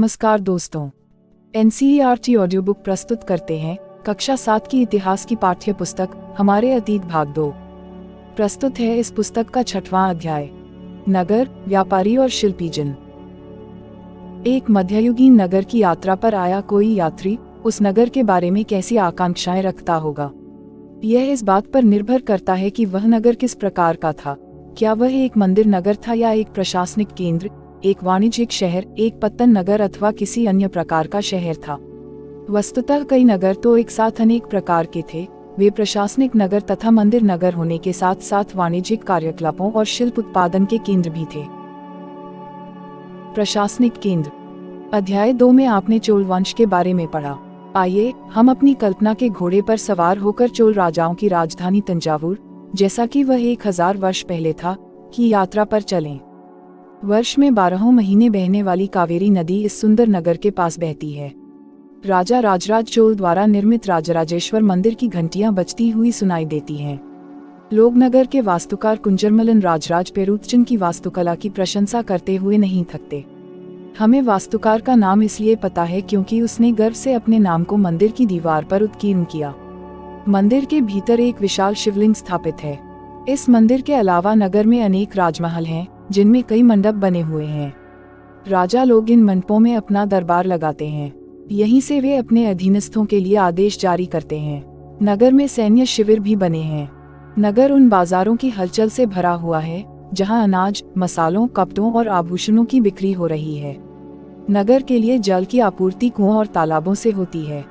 नमस्कार दोस्तों, NCERT audio book प्रस्तुत करते हैं कक्षा 7 की इतिहास की पाठ्य पुस्तक हमारे अतीत भाग 2। प्रस्तुत है इस पुस्तक का 6वां अध्याय, नगर, व्यापारी और शिल्पी जिन। एक मध्ययुगीन नगर की यात्रा पर आया कोई यात्री उस नगर के बारे में कैसी आकांक्षाएं रखता होगा। यह इस बात पर निर्भर करता है कि वह नगर किस प्रकार का था। क्या वह एक मंदिर नगर था या एक प्रशासनिक केंद्र, एक वाणिज्यिक शहर, एक पत्तन नगर अथवा किसी अन्य प्रकार का शहर था। वस्तुतः कई नगर तो एक साथ अनेक प्रकार के थे। वे प्रशासनिक नगर तथा मंदिर नगर होने के साथ साथ वाणिज्यिक कार्यकलापों और शिल्प उत्पादन के केंद्र भी थे। प्रशासनिक केंद्र। अध्याय 2 में आपने चोल वंश के बारे में पढ़ा। आइए हम अपनी कल्पना के घोड़े पर सवार होकर चोल राजाओं की राजधानी तंजावुर, जैसा कि वह 1000 वर्ष पहले था, की यात्रा पर चलें। वर्ष में 12 महीने बहने वाली कावेरी नदी इस सुंदर नगर के पास बहती है। राजा राजराज चोल द्वारा निर्मित राजराजेश्वर मंदिर की घंटियां बजती हुई सुनाई देती हैं। लोग नगर के वास्तुकार कुंजरमलन राजराज पेरुतचन की वास्तुकला की प्रशंसा करते हुए नहीं थकते। हमें वास्तुकार का नाम इसलिए पता है क्योंकि उसने गर्व से अपने नाम को मंदिर की दीवार पर उत्कीर्ण किया। मंदिर के भीतर एक विशाल शिवलिंग स्थापित है। इस मंदिर के अलावा नगर में अनेक राजमहल हैं, जिनमें कई मंडप बने हुए हैं। राजा लोग इन मंडपों में अपना दरबार लगाते हैं। यहीं से वे अपने अधीनस्थों के लिए आदेश जारी करते हैं। नगर में सैन्य शिविर भी बने हैं। नगर उन बाजारों की हलचल से भरा हुआ है जहां अनाज, मसालों, कपड़ों और आभूषणों की बिक्री हो रही है। नगर के लिए जल की आपूर्ति कुओं और तालाबों से होती है।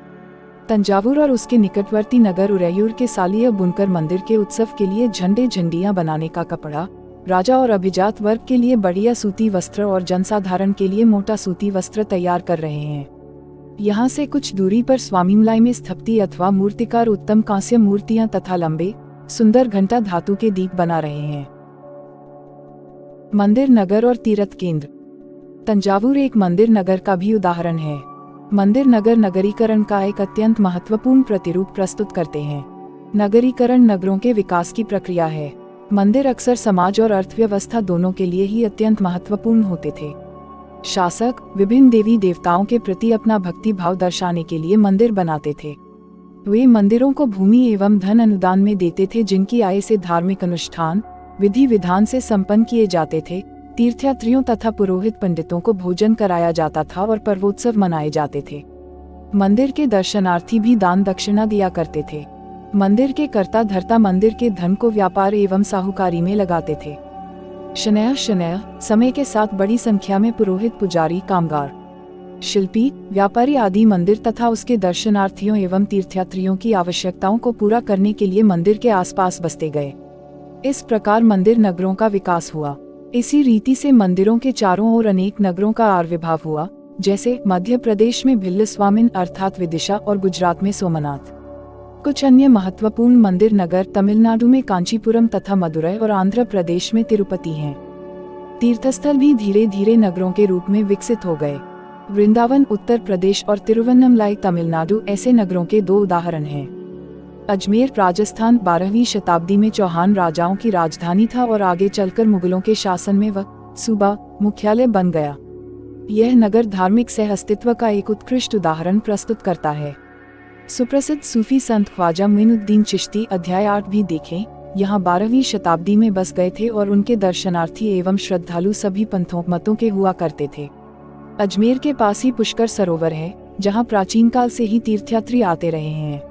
तंजावुर और उसके निकटवर्ती नगर उरैयूर के सालिया बुनकर मंदिर के उत्सव के लिए झंडे झंडियां बनाने का कपड़ा, राजा और अभिजात वर्ग के लिए बढ़िया सूती वस्त्र और जनसाधारण के लिए मोटा सूती वस्त्र तैयार कर रहे हैं। यहाँ से कुछ दूरी पर स्वामीमलाई में स्थपति अथवा मूर्तिकार उत्तम कांस्य मूर्तियां तथा लंबे सुंदर घंटा धातु के दीप बना रहे हैं। मंदिर नगर और तीर्थ केंद्र। तंजावुर एक मंदिर नगर का भी उदाहरण है। मंदिर नगर नगरीकरण का एक अत्यंत महत्वपूर्ण प्रतिरूप प्रस्तुत करते हैं। नगरीकरण नगरों के विकास की प्रक्रिया है। मंदिर अक्सर समाज और अर्थव्यवस्था दोनों के लिए ही अत्यंत महत्वपूर्ण होते थे। शासक विभिन्न देवी देवताओं के प्रति अपना भक्ति भाव दर्शाने के लिए मंदिर बनाते थे। वे मंदिरों को भूमि एवं धन अनुदान में देते थे, जिनकी आय से धार्मिक अनुष्ठान विधि विधान से संपन्न किए जाते थे। तीर्थयात्रियों तथा पुरोहित पंडितों को भोजन कराया जाता था और पर्वोत्सव मनाए जाते थे। मंदिर के दर्शनार्थी भी दान दक्षिणा दिया करते थे। मंदिर के कर्ता धर्ता मंदिर के धन को व्यापार एवं साहूकारी में लगाते थे। शनय समय के साथ बड़ी संख्या में पुरोहित, पुजारी, कामगार, शिल्पी, व्यापारी आदि मंदिर तथा उसके दर्शनार्थियों एवं तीर्थयात्रियों की आवश्यकताओं को पूरा करने के लिए मंदिर के आसपास बसते गए। इस प्रकार मंदिर नगरों का विकास हुआ। इसी रीति से मंदिरों के चारों ओर अनेक नगरों का आविर्भाव हुआ, जैसे मध्य प्रदेश में भिल्लस्वामिन अर्थात विदिशा और गुजरात में सोमनाथ। कुछ अन्य महत्वपूर्ण मंदिर नगर तमिलनाडु में कांचीपुरम तथा मदुरै और आंध्र प्रदेश में तिरुपति हैं। तीर्थस्थल भी धीरे धीरे नगरों के रूप में विकसित हो गए। वृंदावन उत्तर प्रदेश और तिरुवन्नमलाई तमिलनाडु ऐसे नगरों के 2 उदाहरण हैं। अजमेर राजस्थान 12वीं शताब्दी में चौहान राजाओं की राजधानी था और आगे चलकर मुगलों के शासन में वह सूबा मुख्यालय बन गया। यह नगर धार्मिक सह अस्तित्व का एक उत्कृष्ट उदाहरण प्रस्तुत करता है। सुप्रसिद्ध सूफी संत ख्वाजा मोइनुद्दीन चिश्ती अध्याय 8 भी देखें। यहाँ 12वीं शताब्दी में बस गए थे और उनके दर्शनार्थी एवं श्रद्धालु सभी पंथों मतों के हुआ करते थे। अजमेर के पास ही पुष्कर सरोवर है, जहाँ प्राचीन काल से ही तीर्थयात्री आते रहे हैं।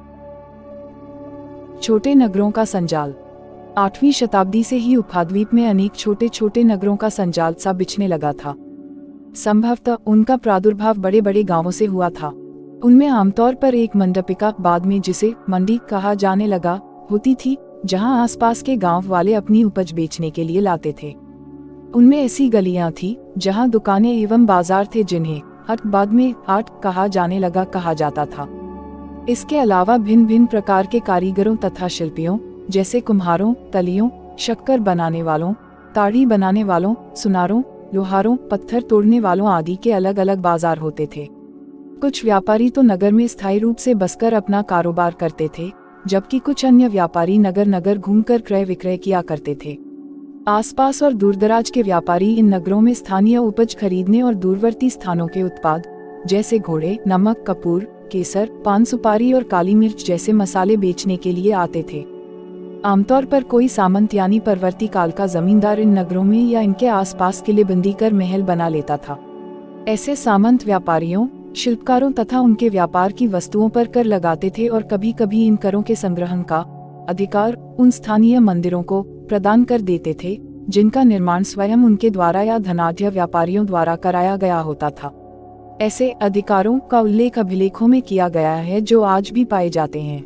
छोटे नगरों का संजाल। 8वीं शताब्दी से ही उपद्वीप में अनेक छोटे छोटे नगरों का संजाल सा बिछने लगा था। संभवतः उनका प्रादुर्भाव बड़े बड़े गांवों से हुआ था। उनमें आमतौर पर एक मंडपिका, बाद में जिसे मंडी कहा जाने लगा, होती थी, जहां आसपास के गांव वाले अपनी उपज बेचने के लिए लाते थे। उनमें ऐसी गलियां थी जहां दुकानें एवं बाजार थे, जिन्हें हट बाद में हाट कहा जाने लगा कहा जाता था। इसके अलावा भिन्न भिन्न प्रकार के कारीगरों तथा शिल्पियों, जैसे कुम्हारों, तलियों, शक्कर बनाने वालों, ताड़ी बनाने वालों, सुनारों, लोहारों, पत्थर तोड़ने वालों आदि के अलग अलग बाजार होते थे। कुछ व्यापारी तो नगर में स्थायी रूप से बसकर अपना कारोबार करते थे, जबकि कुछ अन्य व्यापारी नगर नगर घूमकर क्रय विक्रय किया करते थे। आसपास और दूरदराज के व्यापारी इन नगरों में स्थानीय उपज खरीदने और दूरवर्ती स्थानों के उत्पाद जैसे घोड़े, नमक, कपूर, केसर, पान सुपारी और काली मिर्च जैसे मसाले बेचने के लिए आते थे। आमतौर पर कोई सामंत यानी परवर्ती काल का जमींदार इन नगरों में या इनके आसपास किलेबंदी कर महल बना लेता था। ऐसे सामंत व्यापारियों, शिल्पकारों तथा उनके व्यापार की वस्तुओं पर कर लगाते थे और कभी कभी इन करों के संग्रहण का अधिकार उन स्थानीय मंदिरों को प्रदान कर देते थे जिनका निर्माण स्वयं उनके द्वारा या धनाढ्य व्यापारियों द्वारा कराया गया होता था। ऐसे अधिकारों का उल्लेख अभिलेखों में किया गया है जो आज भी पाए जाते हैं।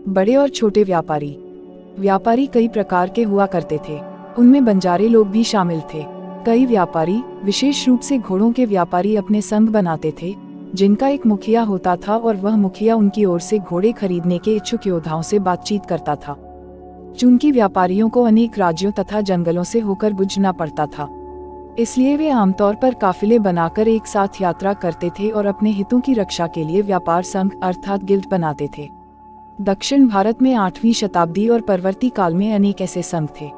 बड़े और छोटे व्यापारी कई प्रकार के हुआ करते थे। उनमें बंजारे लोग भी शामिल थे। कई व्यापारी, विशेष रूप से घोड़ों के व्यापारी, अपने संघ बनाते थे जिनका एक मुखिया होता था और वह मुखिया उनकी ओर से घोड़े खरीदने के इच्छुक योद्धाओं से बातचीत करता था। चूंकि व्यापारियों को अनेक राज्यों तथा जंगलों से होकर गुजरना पड़ता था, इसलिए वे आमतौर पर काफिले बनाकर एक साथ यात्रा करते थे और अपने हितों की रक्षा के लिए व्यापार संघ अर्थात गिल्ड बनाते थे। दक्षिण भारत में 8वीं शताब्दी और परवर्ती काल में अनेक ऐसे संघ थे।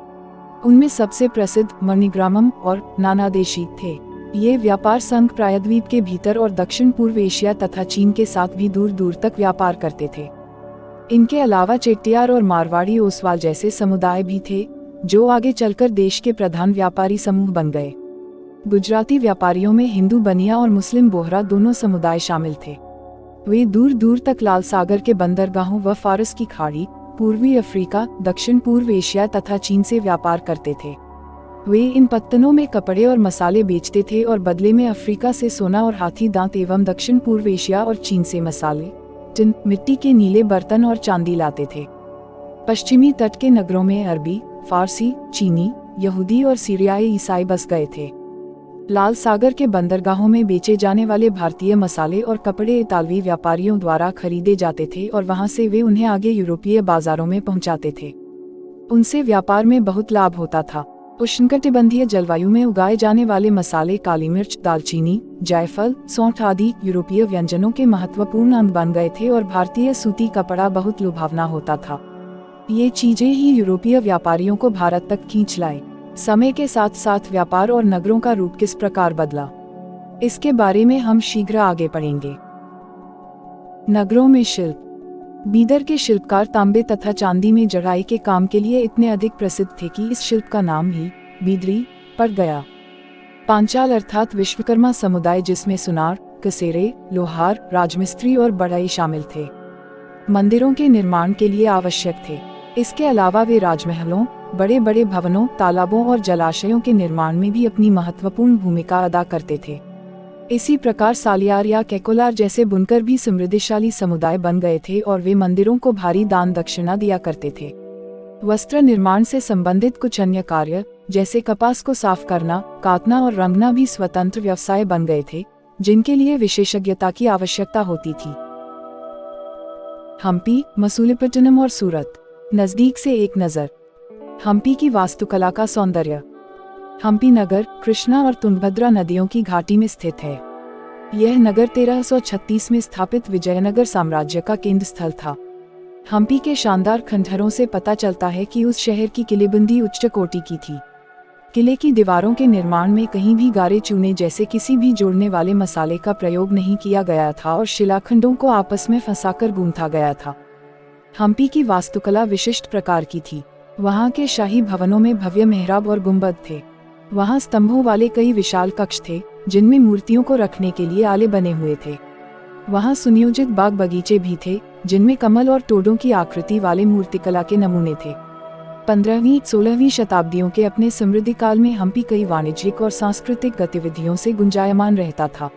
उनमें सबसे प्रसिद्ध मणिग्रामम और नानादेशी थे। ये व्यापार संघ प्रायद्वीप के भीतर और दक्षिण पूर्व एशिया तथा चीन के साथ भी दूर दूर तक व्यापार करते थे। इनके अलावा चेट्टियार और मारवाड़ी ओसवाल जैसे समुदाय भी थे जो आगे चलकर देश के प्रधान व्यापारी समूह बन गए। गुजराती व्यापारियों में हिंदू बनिया और मुस्लिम बोहरा दोनों समुदाय शामिल थे। वे दूर दूर तक लाल सागर के बंदरगाहों व फारस की खाड़ी, पूर्वी अफ्रीका, दक्षिण पूर्व एशिया तथा चीन से व्यापार करते थे। वे इन पत्तनों में कपड़े और मसाले बेचते थे और बदले में अफ्रीका से सोना और हाथी दांत एवं दक्षिण पूर्व एशिया और चीन से मसाले, टिन, मिट्टी के नीले बर्तन और चांदी लाते थे। पश्चिमी तट के नगरों में अरबी, फारसी, चीनी, यहूदी और सीरियाई ईसाई बस गए थे। लाल सागर के बंदरगाहों में बेचे जाने वाले भारतीय मसाले और कपड़े इतालवी व्यापारियों द्वारा खरीदे जाते थे और वहां से वे उन्हें आगे यूरोपीय बाजारों में पहुंचाते थे। उनसे व्यापार में बहुत लाभ होता था। उष्णकटिबंधीय जलवायु में उगाए जाने वाले मसाले काली मिर्च, दालचीनी, जायफल, सौंठ आदि यूरोपीय व्यंजनों के महत्वपूर्ण अंग बन गए थे और भारतीय सूती कपड़ा बहुत लुभावना होता था। ये चीजें ही यूरोपीय व्यापारियों को भारत तक खींच लाए। समय के साथ साथ व्यापार और नगरों का रूप किस प्रकार बदला, इसके बारे में हम शीघ्र आगे पढ़ेंगे। नगरों में शिल्प। बीदर के शिल्पकार तांबे तथा चांदी में जड़ाई के काम के लिए इतने अधिक प्रसिद्ध थे कि इस शिल्प का नाम ही बीदरी पड़ गया। पांचाल अर्थात विश्वकर्मा समुदाय, जिसमें सुनार, कसेरे, लोहार, राजमिस्त्री और बढ़ई शामिल थे, मंदिरों के निर्माण के लिए आवश्यक थे। इसके अलावा वे राजमहलों, बड़े बड़े भवनों, तालाबों और जलाशयों के निर्माण में भी अपनी महत्वपूर्ण भूमिका अदा करते थे। इसी प्रकार सालियार या कैकोलार जैसे बुनकर भी समृद्धिशाली समुदाय बन गए थे और वे मंदिरों को भारी दान दक्षिणा दिया करते थे। वस्त्र निर्माण से संबंधित कुछ अन्य कार्य, जैसे कपास को साफ करना, काटना और रंगना भी स्वतंत्र व्यवसाय बन गए थे, जिनके लिए विशेषज्ञता की आवश्यकता होती थी। हम्पी, मसूलीपट्टनम और सूरत। नजदीक से एक नजर। हम्पी की वास्तुकला का सौंदर्य। हम्पी नगर कृष्णा और तुंगभद्रा नदियों की घाटी में स्थित है। यह नगर 1336 में स्थापित विजयनगर साम्राज्य का केंद्र स्थल था। हम्पी के शानदार खंडहरों से पता चलता है कि उस शहर की किलेबंदी उच्च कोटि की थी। किले की दीवारों के निर्माण में कहीं भी गारे चूने जैसे किसी भी जोड़ने वाले मसाले का प्रयोग नहीं किया गया था और शिलाखंडों को आपस में फंसाकर गूंथा गया था। हम्पी की वास्तुकला विशिष्ट प्रकार की थी। वहाँ के शाही भवनों में भव्य मेहराब और गुंबद थे। वहाँ स्तंभों वाले कई विशाल कक्ष थे जिनमें मूर्तियों को रखने के लिए आले बने हुए थे। वहाँ सुनियोजित बाग बगीचे भी थे जिनमें कमल और टोडों की आकृति वाले मूर्तिकला के नमूने थे। 15वीं-16वीं शताब्दियों के अपने समृद्धि काल में हम्पी कई वाणिज्यिक और सांस्कृतिक गतिविधियों से गुंजायमान रहता था।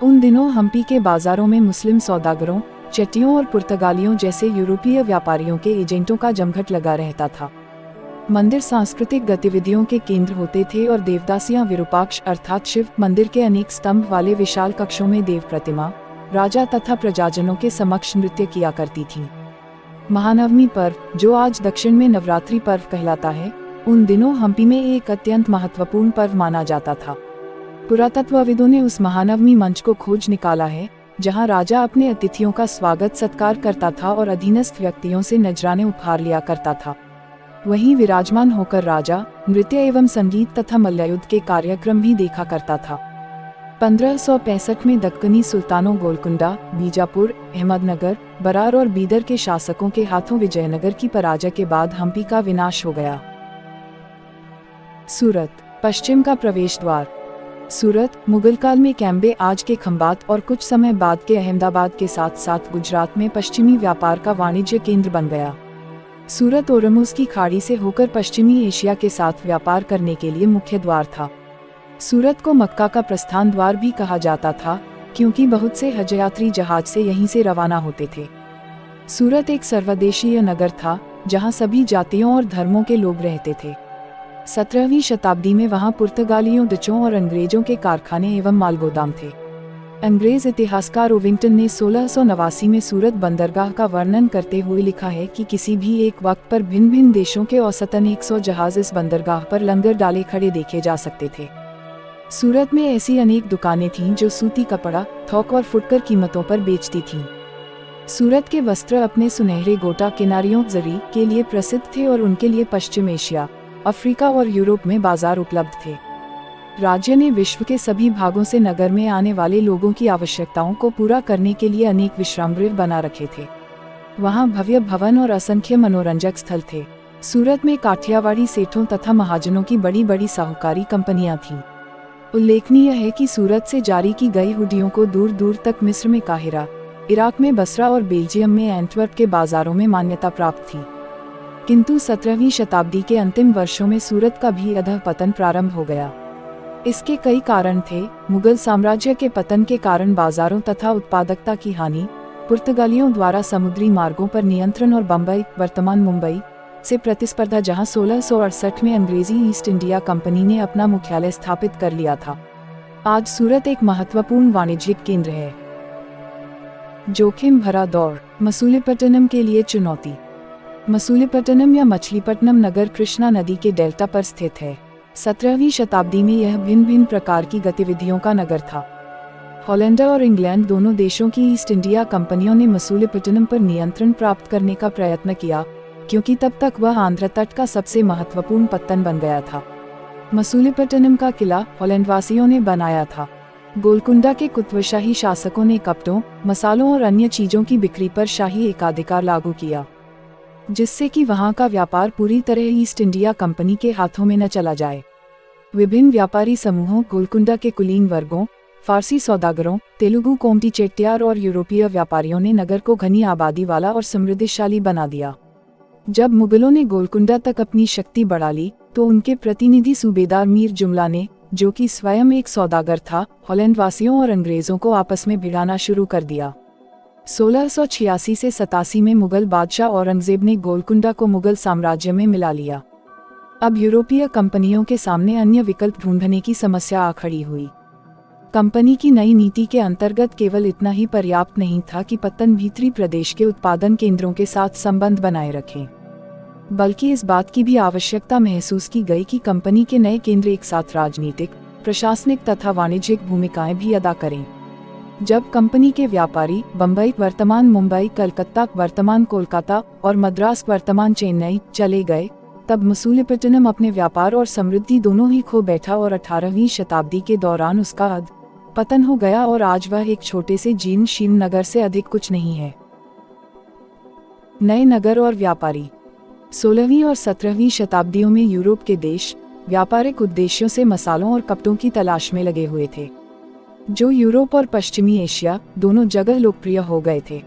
उन दिनों हम्पी के बाजारों में मुस्लिम सौदागरों, चेट्टियों और पुर्तगालियों जैसे यूरोपीय व्यापारियों के एजेंटों का जमघट लगा रहता था। मंदिर सांस्कृतिक गतिविधियों के केंद्र होते थे और देवदासियां विरूपाक्ष अर्थात शिव मंदिर के अनेक स्तंभ वाले विशाल कक्षों में देव प्रतिमा, राजा तथा प्रजाजनों के समक्ष नृत्य किया करती थीं। महानवमी पर्व, जो आज दक्षिण में नवरात्रि पर्व कहलाता है, उन दिनों हम्पी में एक अत्यंत महत्वपूर्ण पर्व माना जाता था। पुरातत्वविदों ने उस महानवमी मंच को खोज निकाला है जहां राजा अपने अतिथियों का स्वागत सत्कार करता था और अधीनस्थ व्यक्तियों से नजराने उपहार लिया करता था। वहीं विराजमान होकर राजा नृत्य एवं संगीत तथा मल्लयुद्ध के कार्यक्रम भी देखा करता था। 1565 में दक्कनी सुल्तानों गोलकुंडा, बीजापुर, अहमदनगर, बरार और बीदर के शासकों के हाथों विजयनगर की पराजय के बाद हम्पी का विनाश हो गया। सूरत, पश्चिम का प्रवेश द्वार। सूरत, मुगल काल में कैम्बे, आज के खंबात और कुछ समय बाद के अहमदाबाद के साथ साथ गुजरात में पश्चिमी व्यापार का वाणिज्य केंद्र बन गया। सूरत ओरमुज़ की खाड़ी से होकर पश्चिमी एशिया के साथ व्यापार करने के लिए मुख्य द्वार था। सूरत को मक्का का प्रस्थान द्वार भी कहा जाता था, क्योंकि बहुत से हज यात्री जहाज से यहीं से रवाना होते थे। सूरत एक सर्वदेशीय नगर था, जहां सभी जातियों और धर्मों के लोग रहते थे। 17वीं शताब्दी में वहां पुर्तगालियों, डचों और अंग्रेजों के कारखाने एवं मालगोदाम थे। अंग्रेज इतिहासकार ओविंगटन ने 1689 में सूरत बंदरगाह का वर्णन करते हुए लिखा है कि किसी भी एक वक्त पर भिन्न भिन्न देशों के औसतन 100 जहाज इस बंदरगाह पर लंगर डाले खड़े देखे जा सकते थे। सूरत में ऐसी अनेक दुकानें थीं जो सूती कपड़ा, थोक और फुटकर कीमतों पर बेचती थीं। सूरत के वस्त्र अपने सुनहरे गोटा किनारियों जरी के लिए प्रसिद्ध थे और उनके लिए पश्चिम एशिया, अफ्रीका और यूरोप में बाजार उपलब्ध थे। राज्य ने विश्व के सभी भागों से नगर में आने वाले लोगों की आवश्यकताओं को पूरा करने के लिए अनेक विश्राम गृह बना रखे थे। वहां भव्य भवन और असंख्य मनोरंजक स्थल थे। सूरत में काठियावाड़ी सेठों तथा महाजनों की बड़ी बड़ी साहूकारी कंपनियां थीं। उल्लेखनीय है कि सूरत से जारी की गई हुडियों को दूर दूर तक मिस्र में काहिरा, इराक में बसरा और बेल्जियम में एंटवर्प के बाजारों में मान्यता प्राप्त थी। किंतु 17वीं शताब्दी के अंतिम वर्षों में सूरत का भी अधःपतन प्रारंभ हो गया। इसके कई कारण थे। मुगल साम्राज्य के पतन के कारण बाजारों तथा उत्पादकता की हानि, पुर्तगालियों द्वारा समुद्री मार्गों पर नियंत्रण और बम्बई, वर्तमान मुंबई से प्रतिस्पर्धा, जहां 1668 में अंग्रेजी ईस्ट इंडिया कंपनी ने अपना मुख्यालय स्थापित कर लिया था। आज सूरत एक महत्वपूर्ण वाणिज्यिक केंद्र है। जोखिम भरा दौर। मसूलीपट्टनम के लिए चुनौती। मसूलीपट्टनम या मछलीपट्टनम नगर कृष्णा नदी के डेल्टा पर स्थित है। 17वीं शताब्दी में यह भिन्न भिन्न प्रकार की गतिविधियों का नगर था। हॉलैंड और इंग्लैंड दोनों देशों की ईस्ट इंडिया कंपनियों ने मसूलीपट्टनम पर नियंत्रण प्राप्त करने का प्रयत्न किया, क्योंकि तब तक वह आंध्र तट का सबसे महत्वपूर्ण पत्तन बन गया था। मसूलीपट्टनम का किला हॉलैंडवासियों ने बनाया था। गोलकुंडा के कुतुबशाही शासकों ने कपड़ों, मसालों और अन्य चीजों की बिक्री पर शाही एकाधिकार लागू किया, जिससे कि वहां का व्यापार पूरी तरह ईस्ट इंडिया कंपनी के हाथों में न चला जाए। विभिन्न व्यापारी समूहों, गोलकुंडा के कुलीन वर्गों, फारसी सौदागरों, तेलुगु कोमटी चेट्टियार और यूरोपीय व्यापारियों ने नगर को घनी आबादी वाला और समृद्धिशाली बना दिया। जब मुगलों ने गोलकुंडा तक अपनी शक्ति बढ़ा ली, तो उनके प्रतिनिधि सूबेदार मीर जुमला ने, जो कि स्वयं एक सौदागर था, हॉलैंड वासियों और अंग्रेजों को आपस में भिड़ाना शुरू कर दिया। 1686 से 87 में मुगल बादशाह औरंगजेब ने गोलकुंडा को मुगल साम्राज्य में मिला लिया। अब यूरोपीय कंपनियों के सामने अन्य विकल्प ढूंढने की समस्या आ खड़ी हुई। कंपनी की नई नीति के अंतर्गत केवल इतना ही पर्याप्त नहीं था कि पत्तन भीतरी प्रदेश के उत्पादन केंद्रों के साथ संबंध बनाए रखें, बल्कि इस बात की भी आवश्यकता महसूस की गई कि कंपनी के नए केंद्र एक साथ राजनीतिक, प्रशासनिक तथा वाणिज्यिक भूमिकाएं भी अदा करें। जब कंपनी के व्यापारी बम्बई वर्तमान मुंबई, कलकत्ता वर्तमान कोलकाता और मद्रास वर्तमान चेन्नई चले गए, तब मसूलीपट्टनम अपने व्यापार और समृद्धि दोनों ही खो बैठा और 18वीं शताब्दी के दौरान उसका पतन हो गया और आज वह एक छोटे से जीर्ण शीर्ण नगर से अधिक कुछ नहीं है। नए नगर और व्यापारी। 16वीं और 17वीं शताब्दियों में यूरोप के देश व्यापारिक उद्देश्यों से मसालों और कपड़ों की तलाश में लगे हुए थे, जो यूरोप और पश्चिमी एशिया दोनों जगह लोकप्रिय हो गए थे।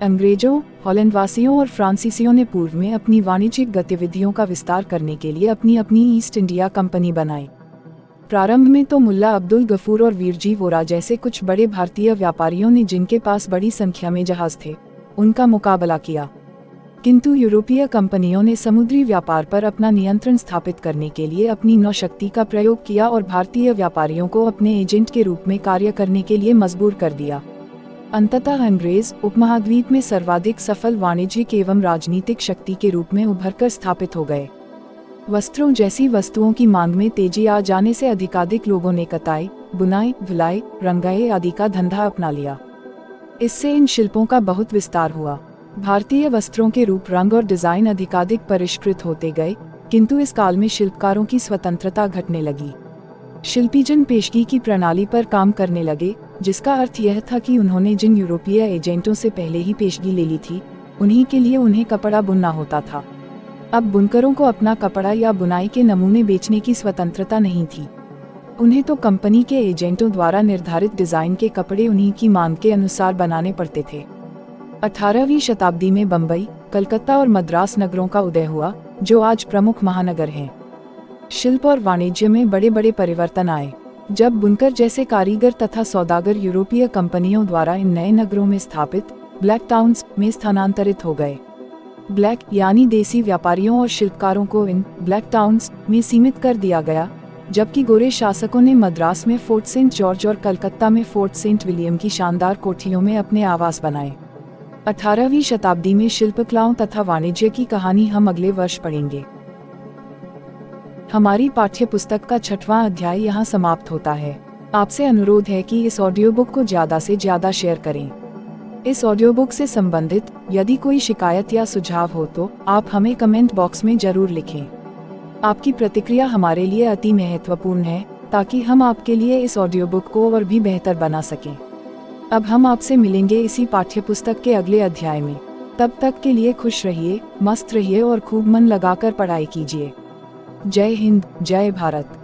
अंग्रेजों, हॉलैंडवासियों और फ्रांसीसियों ने पूर्व में अपनी वाणिज्यिक गतिविधियों का विस्तार करने के लिए अपनी अपनी ईस्ट इंडिया कंपनी बनाई। प्रारंभ में तो मुल्ला अब्दुल गफूर और वीरजी वोरा जैसे कुछ बड़े भारतीय व्यापारियों ने, जिनके पास बड़ी संख्या में जहाज थे, उनका मुकाबला किया। किंतु यूरोपीय कंपनियों ने समुद्री व्यापार पर अपना नियंत्रण स्थापित करने के लिए अपनी नौशक्ति का प्रयोग किया और भारतीय व्यापारियों को अपने एजेंट के रूप में कार्य करने के लिए मजबूर कर दिया। अंततः अंग्रेज उपमहाद्वीप में सर्वाधिक सफल वाणिज्यिक एवं राजनीतिक शक्ति के रूप में उभरकर स्थापित हो गए। वस्त्रों जैसी वस्तुओं की मांग में तेजी आ जाने से अधिकाधिक लोगों ने कताई, बुनाई, धुलाई, रंगाई आदि का धंधा अपना लिया। इससे इन शिल्पों का बहुत विस्तार हुआ। भारतीय वस्त्रों के रूप, रंग और डिजाइन अधिकाधिक परिष्कृत होते गए, किंतु इस काल में शिल्पकारों की स्वतंत्रता घटने लगी। शिल्पीजन पेशगी की प्रणाली पर काम करने लगे, जिसका अर्थ यह था कि उन्होंने जिन यूरोपीय एजेंटों से पहले ही पेशगी ले ली थी, उन्हीं के लिए उन्हें कपड़ा बुनना होता था। अब बुनकरों को अपना कपड़ा या बुनाई के नमूने बेचने की स्वतंत्रता नहीं थी। उन्हें तो कंपनी के एजेंटों द्वारा निर्धारित डिजाइन के कपड़े उन्हीं की मांग के अनुसार बनाने पड़ते थे। 18वीं शताब्दी में बम्बई, कलकत्ता और मद्रास नगरों का उदय हुआ, जो आज प्रमुख महानगर हैं। शिल्प और वाणिज्य में बड़े बड़े परिवर्तन आए, जब बुनकर जैसे कारीगर तथा सौदागर यूरोपीय कंपनियों द्वारा इन नए नगरों में स्थापित ब्लैक टाउन्स में स्थानांतरित हो गए। ब्लैक यानी देसी व्यापारियों और शिल्पकारों को इन ब्लैक टाउन्स में सीमित कर दिया गया, जबकि गोरे शासकों ने मद्रास में फोर्ट सेंट जॉर्ज और कलकत्ता में फोर्ट सेंट विलियम की शानदार कोठियों में अपने आवास बनाए। 18वीं शताब्दी में शिल्पकलाओं तथा वाणिज्य की कहानी हम अगले वर्ष पढ़ेंगे। हमारी पाठ्य पुस्तक का 6वां अध्याय यहाँ समाप्त होता है। आपसे अनुरोध है कि इस ऑडियो बुक को ज़्यादा से ज़्यादा शेयर करें। इस ऑडियो बुक से संबंधित यदि कोई शिकायत या सुझाव हो तो आप हमें कमेंट बॉक्स में जरूर लिखें। आपकी प्रतिक्रिया हमारे लिए अति महत्वपूर्ण है, ताकि हम आपके लिए इस ऑडियो बुक को और भी बेहतर बना सकें। अब हम आपसे मिलेंगे इसी पाठ्य पुस्तक के अगले अध्याय में। तब तक के लिए खुश रहिए, मस्त रहिए और खूब मन लगाकर पढ़ाई कीजिए। जय हिंद, जय भारत।